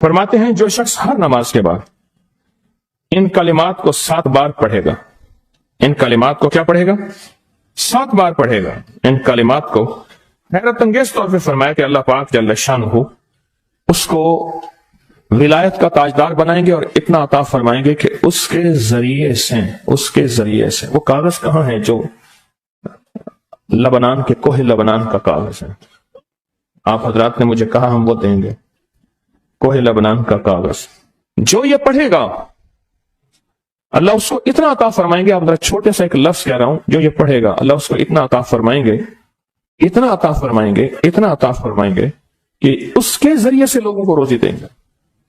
فرماتے ہیں جو شخص ہر نماز کے بعد ان کلمات کو 7 بار پڑھے گا، ان کلمات کو کیا پڑھے گا؟ 7 بار پڑھے گا ان کلمات کو، حیرت انگیز طور پہ فرمایا کہ اللہ پاک جل شانہ اس کو ولایت کا تاجدار بنائیں گے اور اتنا عطا فرمائیں گے کہ اس کے ذریعے سے وہ کاغذ کہاں ہے جو لبنان کے کوہ لبنان کا کاغذ ہے، آپ حضرات نے مجھے کہا ہم وہ دیں گے، کوہ لبنان کا کاغذ جو یہ پڑھے گا اللہ اس کو اتنا عطا فرمائیں گے. آپ ذرا چھوٹے سا ایک لفظ کہہ رہا ہوں، جو یہ پڑھے گا اللہ اس کو اتنا عطا فرمائیں گے، اتنا عطا فرمائیں گے، اتنا عطا فرمائیں گے کہ اس کے ذریعے سے لوگوں کو روزی دیں گے.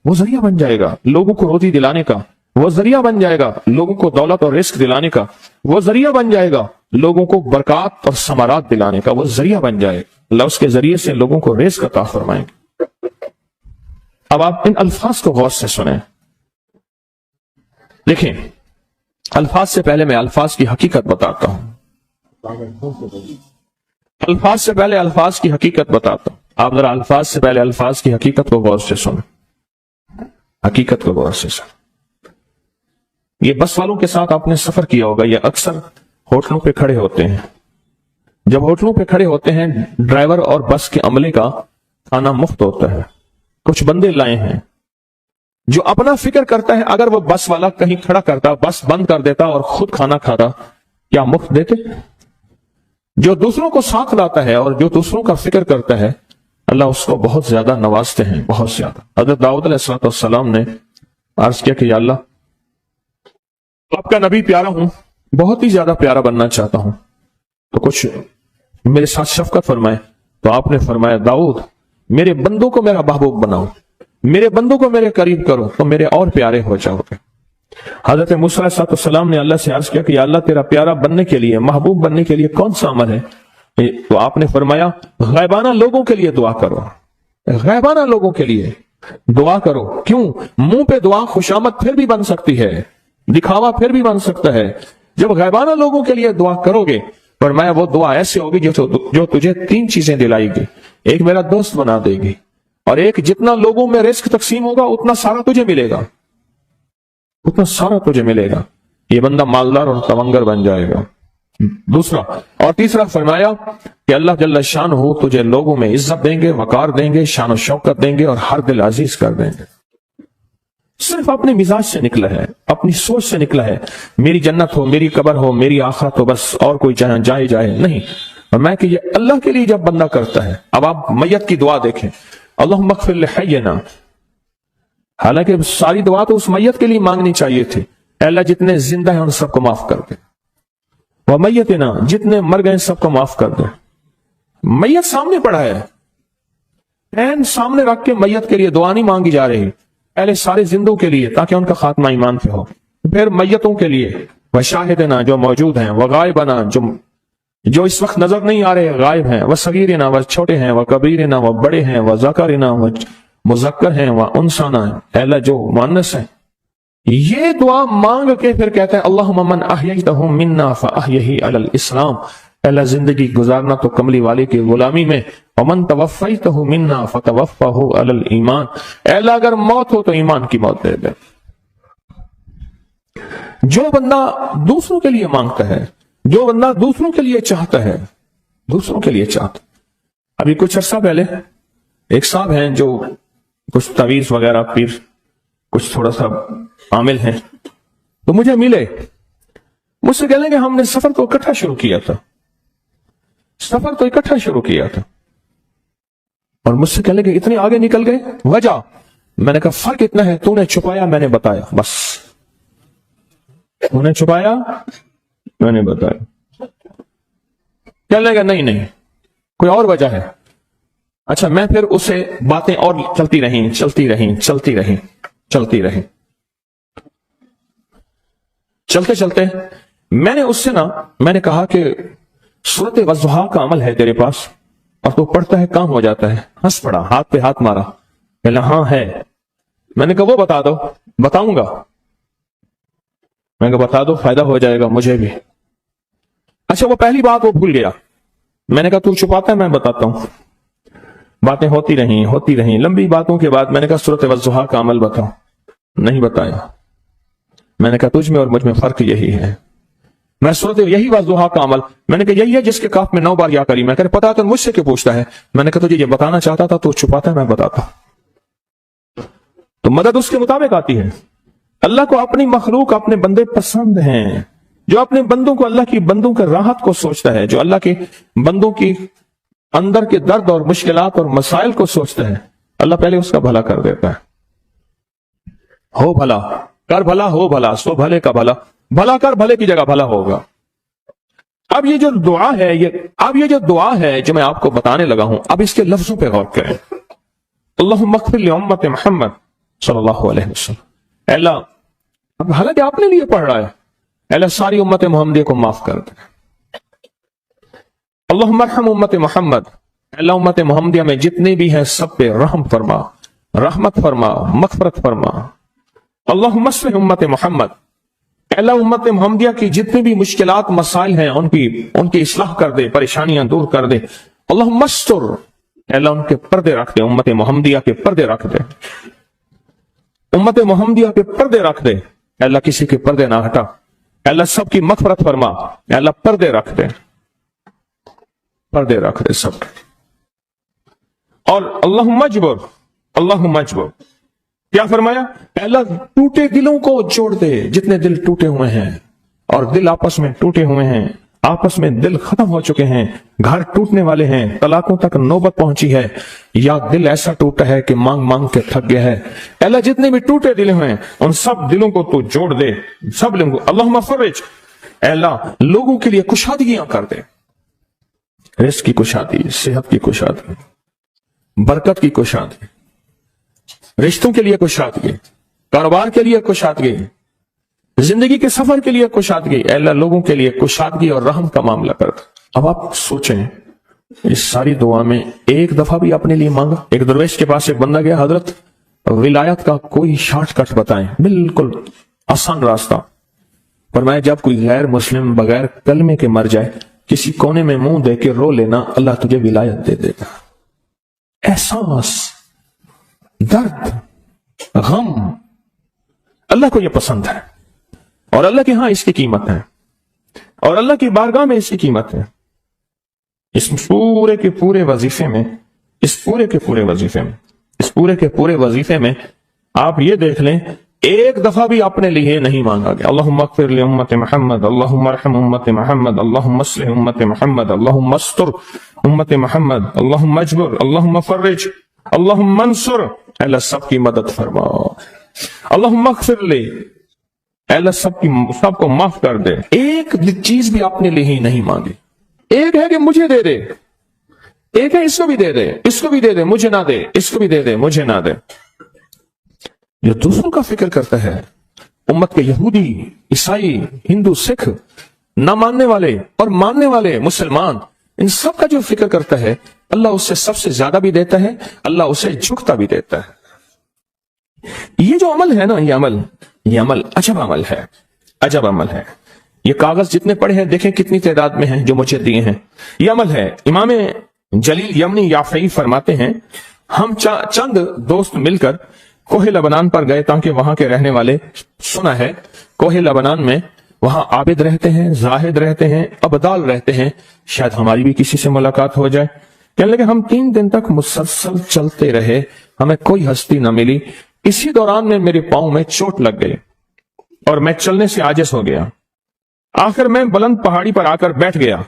وہ ذریعہ بن جائے گا لوگوں کو روزی دلانے کا، وہ ذریعہ بن جائے گا لوگوں کو دولت اور رزق دلانے کا، وہ ذریعہ بن جائے گا لوگوں کو برکات اور ثمرات دلانے کا، وہ ذریعہ بن جائے گا. اللہ اس کے ذریعے سے لوگوں کو رزق عطا فرمائیں گے. اب آپ ان الفاظ کو غور سے سنیں. دیکھیں، الفاظ سے پہلے میں الفاظ کی حقیقت بتاتا ہوں. الفاظ سے پہلے الفاظ کی حقیقت بتاتا ہوں. آپ ذرا الفاظ سے پہلے الفاظ کی حقیقت کو غور سے سنیں، حقیقت کو غور سے سنیں. یہ بس والوں کے ساتھ آپ نے سفر کیا ہوگا، یہ اکثر ہوٹلوں پہ کھڑے ہوتے ہیں. جب ہوٹلوں پہ کھڑے ہوتے ہیں ڈرائیور اور بس کے عملے کا کھانا مفت ہوتا ہے. کچھ بندے لائے ہیں جو اپنا فکر کرتا ہے اگر وہ بس والا کہیں کھڑا کرتا، بس بند کر دیتا اور خود کھانا کھاتا، کیا مفت دیتے؟ جو دوسروں کو ساتھ لاتا ہے اور جو دوسروں کا فکر کرتا ہے اللہ اس کو بہت زیادہ نوازتے ہیں، بہت زیادہ. حضرت داؤد علیہ السلام نے عرض کیا کہ یا اللہ آپ کا نبی پیارا ہوں، بہت ہی زیادہ پیارا بننا چاہتا ہوں، تو کچھ میرے ساتھ شفقت فرمائے. تو آپ نے فرمایا داؤد میرے بندوں کو میرا محبوب بناؤ، میرے بندوں کو میرے قریب کرو تو میرے اور پیارے ہو جاؤ گے. حضرت موسیٰ علیہ السلام نے اللہ سے عرض کیا کہ یا اللہ تیرا پیارا بننے کے لیے، محبوب بننے کے لیے کون سا عمل ہے؟ تو آپ نے فرمایا غائبانہ لوگوں کے لیے دعا کرو، غائبانہ لوگوں کے لیے دعا کرو. کیوں؟ منہ پہ دعا خوشامد پھر بھی بن سکتی ہے، دکھاوا پھر بھی بن سکتا ہے. جب غائبانہ لوگوں کے لیے دعا کرو گے فرمایا وہ دعا ایسی ہوگی جو تجھے 3 چیزیں دلائے گی. ایک میرا دوست بنا دے گی، اور ایک جتنا لوگوں میں رزق تقسیم ہوگا اتنا سارا تجھے ملے گا، اتنا سارا تجھے ملے گا. یہ بندہ مالدار اور تونگر بن جائے گا. دوسرا اور تیسرا فرمایا کہ اللہ جل شانہ تجھے لوگوں میں عزت دیں گے، وقار دیں گے، شان و شوکت دیں گے اور ہر دل عزیز کر دیں گے. صرف اپنے مزاج سے نکلا ہے، اپنی سوچ سے نکلا ہے میری جنت ہو، میری قبر ہو، میری آخرت ہو، بس اور کوئی جائے نہیں. اور میں کہ یہ اللہ کے لیے جب بندہ کرتا ہے. اب آپ میت کی دعا دیکھیں، اللہم اغفر لحینا، حالانکہ ساری دعا تو اس میت کے لیے مانگنی چاہیے تھی. اے اللہ جتنے زندہ ہیں ان سب کو معاف کر دے، ومیتنا جتنے مر گئے سب کو معاف کر دے. میت سامنے پڑا ہے، عین سامنے رکھ کے میت کے لیے دعا نہیں مانگی جا رہی، پہلے سارے زندوں کے لیے تاکہ ان کا خاتمہ ایمان پہ ہو، پھر میتوں کے لیے، وشاہدنا جو موجود ہیں، وغائبنا جو اس وقت نظر نہیں آ رہے غائب ہیں، وصغیرنا وہ چھوٹے ہیں، وکبیرنا وہ بڑے ہیں، وذکرنا وہ مذکر ہیں، وانثانا اے اللہ جو مؤنث ہیں. یہ دعا مانگ کے پھر کہتے ہیں اللہم من احییتہ منا فاحیہ علی الاسلام، اے اللہ زندگی گزارنا تو کملی والے کی غلامی میں، ومن توفیتہ منا فتوفہ علی الایمان، اے اللہ اگر موت ہو تو ایمان کی موت دے دے. جو بندہ دوسروں کے لیے مانگتا ہے، جو بندہ دوسروں کے لیے چاہتا ہے، دوسروں کے لیے چاہتا. ابھی کچھ عرصہ پہلے ایک صاحب ہیں جو کچھ تعویذ وغیرہ پیر کچھ تھوڑا سا عامل ہیں، تو مجھے ملے، مجھ سے کہنے کہ ہم نے سفر تو اکٹھا شروع کیا تھا، اور مجھ سے کہنے کہ اتنے آگے نکل گئے، وجہ؟ میں نے کہا فرق اتنا ہے، تو نے چھپایا میں نے بتایا، بس تو نے چھپایا میں نے بتایا. کہنے لگا نہیں کوئی اور وجہ ہے. اچھا میں پھر اسے باتیں اور چلتی رہیں. چلتے میں نے اس سے میں نے کہا کہ سورت والضحیٰ کا عمل ہے تیرے پاس اور تو پڑھتا ہے کام ہو جاتا ہے. ہنس پڑا، ہاتھ پہ ہاتھ مارا، کہنا ہاں ہے. میں نے کہا وہ بتا دو. بتاؤں گا. میں نے کہا بتا دو، فائدہ ہو جائے گا مجھے بھی. اچھا وہ پہلی بات وہ بھول گیا. میں نے کہا تو چھپاتا ہے میں بتاتا ہوں. باتیں ہوتی رہیں لمبی باتوں کے بعد میں نے کہا سورۃ والضحیٰ کا عمل بتاؤ، نہیں بتایا۔ میں نے کہا تجھ میں اور مجھ میں فرق یہی ہے، میں سورۃ یہی والضحیٰ کا عمل، میں نے کہا یہی ہے جس کے کاف میں 9 بار یا کری، میں کہا پتا تو مجھ سے کیوں پوچھتا ہے؟ میں نے کہا تجھے یہ بتانا چاہتا تھا تو چھپاتا ہے، میں بتاتا۔ تو مدد اس کے مطابق آتی ہے۔ اللہ کو اپنی مخلوق اپنے بندے پسند ہیں، جو اپنے بندوں کو اللہ کی بندوں کے راحت کو سوچتا ہے، جو اللہ کے بندوں کی اندر کے درد اور مشکلات اور مسائل کو سوچتا ہے، اللہ پہلے اس کا بھلا کر دیتا ہے۔ ہو بھلا کر بھلا، ہو بھلا سو بھلے کا بھلا، بھلا کر بھلے کی جگہ بھلا ہوگا۔ اب یہ جو دعا ہے جو میں آپ کو بتانے لگا ہوں، اب اس کے لفظوں پہ غور کریں۔ اللہم اغفر لامت محمد صلی اللہ علیہ وسلم، اے اللہ، اب حالانکہ آپ نے لیے پڑھ رہا ہے، اے اللہ ساری امت محمدیہ کو معاف کر دے۔ اللہم ارحم امت محمد، اے اللہ امت محمدیہ میں جتنے بھی ہیں سب پہ رحم فرما، رحمت فرما، مغفرت فرما۔ اللہم اصلح امت محمد، اے اللہ امت محمدیہ کی جتنی بھی مشکلات مسائل ہیں ان کی اصلاح کر دے، پریشانیاں دور کر دے۔ اللہم استر، اے اللہ ان کے پردے رکھ دے، امت محمدیہ کے پردے رکھ دے، امت محمدیہ کے پردے رکھ دے، اے اللہ کسی کے پردے نہ ہٹا، اے اللہ سب کی مغفرت فرما، اے اللہ پردے رکھ دے، پردے رکھ دے سب۔ اور اللہم اجبر، کیا فرمایا؟ اے اللہ ٹوٹے دلوں کو جوڑ دے، جتنے دل ٹوٹے ہوئے ہیں اور دل آپس میں ٹوٹے ہوئے ہیں، آپس میں دل ختم ہو چکے ہیں، گھر ٹوٹنے والے ہیں، طلاقوں تک نوبت پہنچی ہے، یا دل ایسا ٹوٹا ہے کہ مانگ مانگ کے تھک گیا ہے، اے اللہ جتنے بھی ٹوٹے دل ہوئے ہیں ان سب دلوں کو تو جوڑ دے، سب لوگوں کو۔ اللہم فرج، اے اللہ لوگوں کے لیے کشادگیاں کر دے، رزق کی کشادگی، صحت کی کشادگی، برکت کی کشادگی، رشتوں کے لیے کشادگی، کاروبار کے لیے کشادگی، زندگی کے سفر کے لیے کشادگی، اے اللہ لوگوں کے لیے کشادگی اور رحم کا معاملہ کر دے۔ اب آپ سوچیں اس ساری دعا میں ایک دفعہ بھی اپنے لیے مانگا؟ ایک درویش کے پاس ایک بندہ گیا، حضرت ولایت کا کوئی شارٹ کٹ بتائیں، بالکل آسان راستہ۔ فرمایا جب کوئی غیر مسلم بغیر کلمے کے مر جائے، کسی کونے میں منہ دے کے رو لینا، اللہ تجھے ولایت دے دے گا۔ احساس، درد، غم، اللہ کو یہ پسند ہے، اور اللہ کے ہاں اس کی قیمت ہے، اور اللہ کی بارگاہ میں اس کی قیمت ہے۔ اس پورے کے پورے وظیفے میں آپ یہ دیکھ لیں ایک دفعہ بھی اپنے لیے نہیں مانگا گیا۔ اللہم اغفر لامت محمد، اللہم ارحم امت محمد، اللہم اصلح امت محمد، اللہم استر امت محمد، اللہم اجبر، اللہم فرج، اللہم منصر، اے اللہ سب کی مدد فرما، اللہم اغفر لی، اے اللہ سب کو معاف کر دے۔ ایک چیز بھی اپنے لیے ہی نہیں مانگی۔ ایک ہے کہ مجھے دے دے، ایک ہے اس کو بھی دے دے، اس کو بھی دے دے، مجھے نہ دے، اس کو بھی دے دے، مجھے نہ دے۔ جو دوسروں کا فکر کرتا ہے، امت کے یہودی، عیسائی، ہندو، سکھ، نہ ماننے والے اور ماننے والے مسلمان، ان سب کا جو فکر کرتا ہے، اللہ اس سے سب سے زیادہ بھی دیتا ہے، اللہ اسے جھکتا بھی دیتا ہے۔ یہ جو عمل ہے نا، یہ عمل عجب عمل ہے۔ یہ کاغذ جتنے پڑے ہیں دیکھیں کتنی تعداد میں ہیں جو مجھے دیے ہیں، یہ عمل ہے۔ امام جلیل یمنی یافعی فرماتے ہیں ہم چند دوست مل کر کوہ لبنان پر گئے تاکہ وہاں کے رہنے والے، سنا ہے کوہ لبنان میں وہاں عابد رہتے ہیں، زاہد رہتے ہیں، ابدال رہتے ہیں، شاید ہماری بھی کسی سے ملاقات ہو جائے۔ کہنے لگے ہم 3 دن تک مسلسل چلتے رہے، ہمیں کوئی ہستی نہ ملی۔ اسی دوران میں میرے پاؤں میں چوٹ لگ گئی اور میں چلنے سے عاجز ہو گیا۔ آخر میں بلند پہاڑی پر آ کر بیٹھ گیا،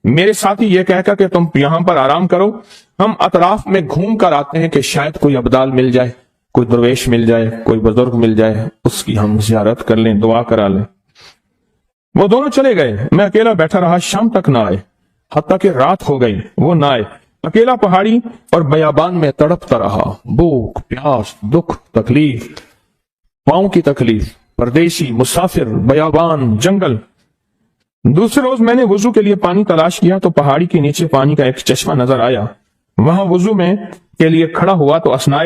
میرے ساتھی یہ کہہ کر کہ تم یہاں پر آرام کرو، ہم اطراف میں گھوم کر آتے ہیں کہ شاید کوئی ابدال مل جائے، کوئی درویش مل جائے، کوئی بزرگ مل جائے، اس کی ہم زیارت کر لیں، دعا کرا لیں۔ وہ دونوں چلے گئے، میں اکیلا بیٹھا رہا، شام تک نہ آئے، حتیٰ کہ رات ہو گئی، وہ نہ آئے۔ اکیلا پہاڑی اور بیابان میں تڑپتا رہا، بھوک، پیاس، دکھ، تکلیف، پاؤں کی تکلیف، پردیسی، مسافر، بیابان، جنگل۔ دوسرے روز میں نے وضو کے لیے پانی تلاش کیا تو پہاڑی کے نیچے پانی کا ایک چشمہ نظر آیا، وہاں وضو میں کے لیے کھڑا ہوا تو اثناء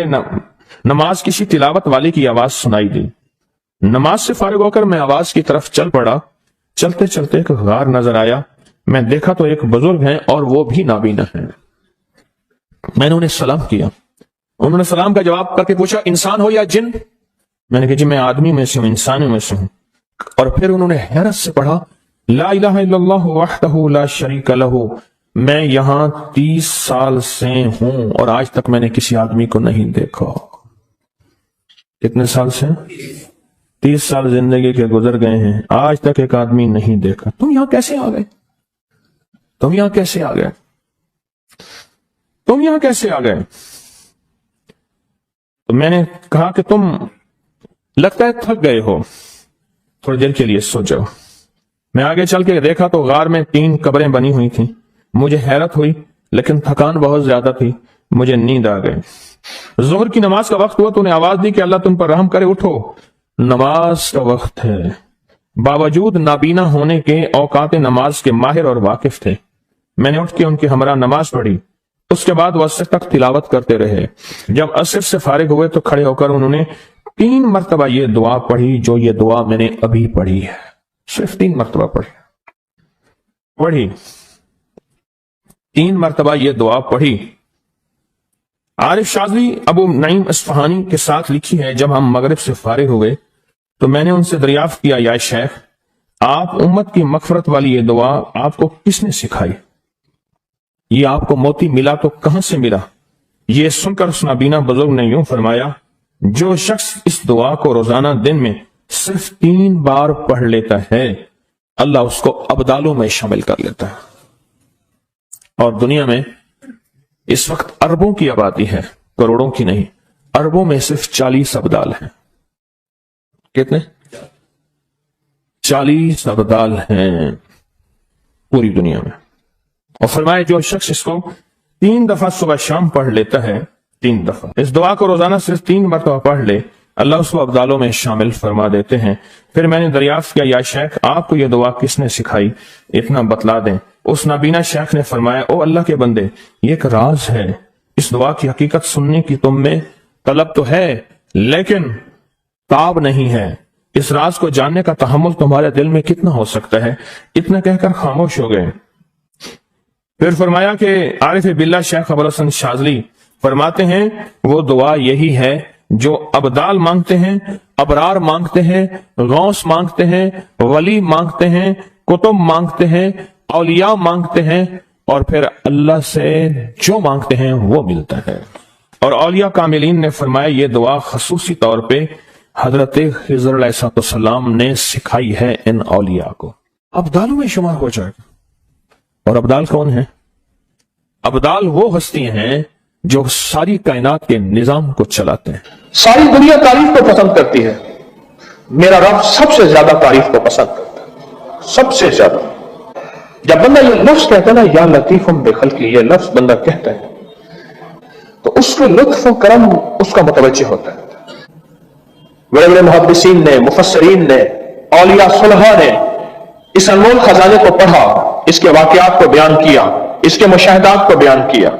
نماز کسی تلاوت والے کی آواز سنائی دی۔ نماز سے فارغ ہو کر میں آواز کی طرف چل پڑا، چلتے چلتے ایک غار نظر آیا، میں دیکھا تو ایک بزرگ ہیں اور وہ بھی نابینا ہیں۔ میں نے انہیں سلام کیا. انہوں نے سلام کا جواب کر کے پوچھا انسان ہو یا جن؟ میں نے کہا جی میں آدمی میں سے ہوں، انسانوں میں سے ہوں. اور پھر انہوں نے حیرت سے پڑھا لا الہ الا اللہ وحدہ لا شریک لہ، میں یہاں 30 سال سے ہوں اور آج تک میں نے کسی آدمی کو نہیں دیکھا. کتنے سال سے؟ 30 سال زندگی کے گزر گئے ہیں، آج تک ایک آدمی نہیں دیکھا. تم یہاں کیسے آ گئے؟ تم یہاں کیسے آ گئے؟ تم یہاں کیسے آ گئے؟ تو میں نے کہا کہ تم لگتا ہے تھک گئے ہو، تھوڑی دیر کے لیے سو جاؤ. میں آگے چل کے دیکھا تو غار میں 3 قبریں بنی ہوئی تھیں. مجھے حیرت ہوئی لیکن تھکان بہت زیادہ تھی، مجھے نیند آ گئی. ظہر کی نماز کا وقت ہوا تو انہیں آواز دی کہ اللہ تم پر رحم کرے، اٹھو نماز کا وقت ہے. باوجود نابینا ہونے کے اوقات نماز کے ماہر اور واقف تھے. میں نے اٹھ کے ان کے ہمراہ نماز پڑھی. اس کے بعد وہ عصر تک تلاوت کرتے رہے. جب عصر سے فارغ ہوئے تو کھڑے ہو کر انہوں نے 3 مرتبہ یہ دعا پڑھی جو یہ دعا میں نے ابھی پڑھی ہے. صرف 3 مرتبہ پڑھی 3 مرتبہ یہ دعا پڑھی. عارف شاذلی ابو نعیم اصفہانی کے ساتھ لکھی ہے جب ہم مغرب سے فارغ ہوئے تو میں نے ان سے دریافت کیا یا شیخ آپ امت کی مغفرت والی یہ دعا آپ کو کس نے سکھائی؟ یہ آپ کو موتی ملا تو کہاں سے ملا؟ یہ سن کر اس نابینا بزرگ نے یوں فرمایا جو شخص اس دعا کو روزانہ دن میں صرف 3 بار پڑھ لیتا ہے اللہ اس کو ابدالوں میں شامل کر لیتا ہے. اور دنیا میں اس وقت اربوں کی آبادی ہے، کروڑوں کی نہیں. اربوں میں صرف 40 ابدال ہیں. کتنے؟ 40 ابدال ہیں پوری دنیا میں. اور فرمائے جو شخص اس کو 3 دفعہ صبح شام پڑھ لیتا ہے، 3 دفعہ اس دعا کو روزانہ صرف 3 مرتبہ پڑھ لے اللہ اس کو ابدالوں میں شامل فرما دیتے ہیں. پھر میں نے دریافت کیا یا شیخ آپ کو یہ دعا کس نے سکھائی؟ اتنا بتلا دیں. اس نابینا شیخ نے فرمایا او اللہ کے بندے یہ ایک راز ہے. اس دعا کی حقیقت سننے کی تم میں طلب تو ہے لیکن تاب نہیں ہے. اس راز کو جاننے کا تحمل تمہارے دل میں کتنا ہو سکتا ہے؟ اتنا کہہ کر خاموش ہو گئے. پھر فرمایا کہ عارف باللہ شیخ ابوالحسن شاذلی فرماتے ہیں وہ دعا یہی ہے جو ابدال مانگتے ہیں، ابرار مانگتے ہیں، غوث مانگتے ہیں، ولی مانگتے ہیں، کتب مانگتے ہیں، اولیاء مانگتے ہیں، اور پھر اللہ سے جو مانگتے ہیں وہ ملتا ہے. اور اولیاء کاملین نے فرمایا یہ دعا خصوصی طور پہ حضرت خضر علیہ السلام نے سکھائی ہے ان اولیاء کو. ابدالوں میں شمار ہو جائے گا. اور ابدال کون ہیں؟ ابدال وہ ہستی ہیں جو ساری کائنات کے نظام کو چلاتے ہیں. ساری دنیا تعریف کو پسند کرتی ہے، میرا رب سب سے زیادہ تعریف کو پسند کرتا ہے، سب سے زیادہ. جب بندہ یہ لفظ کہتا ہے نا یا لطیف بخلقی، یہ لفظ بندہ کہتا ہے تو اس کے لطف و کرم اس کا متوجہ ہوتا ہے. بڑے بڑے محدثین نے، مفسرین نے، اولیاء صلحاء نے اس انمول خزانے کو پڑھا، اس کے واقعات کو بیان کیا، اس کے مشاہدات کو بیان کیا.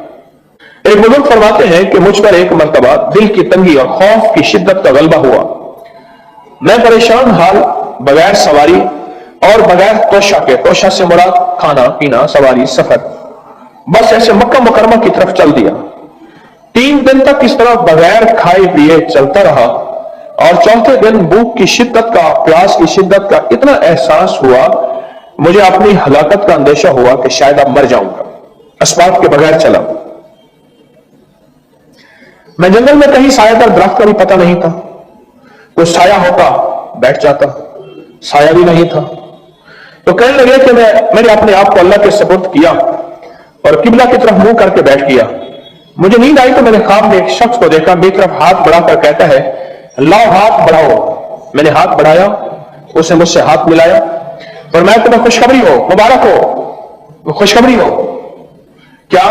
ایک بزرگ فرماتے ہیں کہ مجھ پر ایک مرتبہ دل کی تنگی اور خوف کی شدت کا غلبہ ہوا. میں پریشان حال بغیر سواری اور بغیر توشہ کے، توشہ سے مراد کھانا پینا، سواری، سفر، بس ایسے مکہ مکرمہ کی طرف چل دیا. 3 دن تک اس طرح بغیر کھائے پیے چلتا رہا اور 4تھے دن بھوک کی شدت کا، پیاس کی شدت کا اتنا احساس ہوا مجھے اپنی ہلاکت کا اندیشہ ہوا کہ شاید اب مر جاؤں گا. اسباب کے بغیر چلا. میں جنگل میں کہیں سایہ دار درخت کا بھی پتہ نہیں تھا. کوئی سایہ ہوتا بیٹھ جاتا، سایہ بھی نہیں تھا. تو کہنے لگے کہ میں نے اپنے آپ کو اللہ کے سپرد کیا اور قبلہ کی طرف منہ کر کے بیٹھ گیا. مجھے نیند آئی تو میں نے خواب میں ایک شخص کو دیکھا میری طرف ہاتھ بڑھا کر کہتا ہے لاؤ ہاتھ بڑھاؤ. میں نے ہاتھ بڑھایا، اس نے مجھ سے ہاتھ ملایا اور میں تمہیں خوشخبری ہو، مبارک ہو، خوشخبری ہو کیا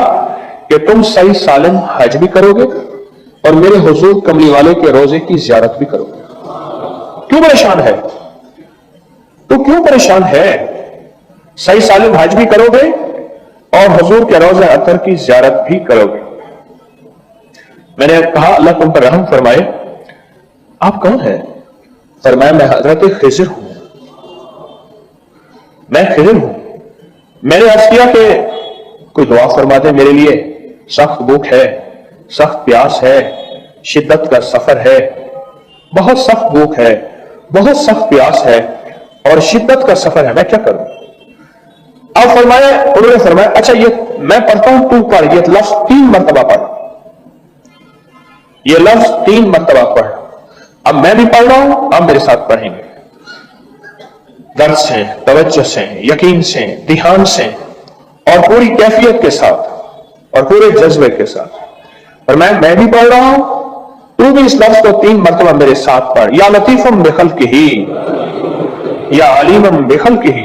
کہ تم صحیح سالم حج بھی کرو گے اور میرے حضور کملی والے کے روزے کی زیارت بھی کرو گے. کیوں پریشان ہے؟ تو کیوں پریشان ہے؟ صحیح سالم حج بھی کرو گے اور حضور کے روزہ اطہر کی زیارت بھی کرو گے. میں نے کہا اللہ تم پر رحم فرمائے، آپ کون ہیں؟ فرمایا میں حضرت خضر ہوں. میں خضر ہوں. میں نے عرض کیا کہ کوئی دعا فرما دے میرے لیے. سخت بھوک ہے، سخت پیاس ہے، شدت کا سفر ہے، بہت سخت بھوک ہے، بہت سخت پیاس ہے اور شدت کا سفر ہے، میں کیا کروں؟ اب انہوں نے فرمایا اچھا یہ میں پڑھتا ہوں تو پڑھ، یہ لفظ 3 مرتبہ پڑھ، یہ لفظ 3 مرتبہ پڑھ۔ اب میں بھی پڑھ رہا ہوں، آپ میرے ساتھ پڑھیں گے، درد سے، توجہ سے، یقین سے، دھیان سے اور پوری کیفیت کے ساتھ اور پورے جذبے کے ساتھ۔ اور میں بھی پڑھ رہا ہوں، تو بھی اس لفظ کو 3 مرتبہ میرے ساتھ پڑھ۔ یا لطیفم بخلقہ، یا علیمم بخلقہ،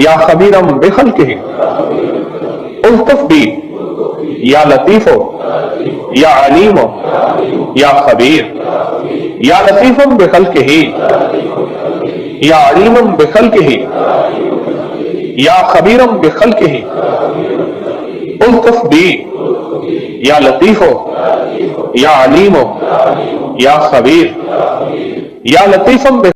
یا خبیرم بخلقہ، الطف بی، یا لطیف، یا علیم، یا خبیر، یا لطیفم بخلقہ، یا علیمم بخلقہ، یا خبیرم بخلقہ، الطف بی، یا لطیف، یا علیم، یا خبیر، یا لطیفم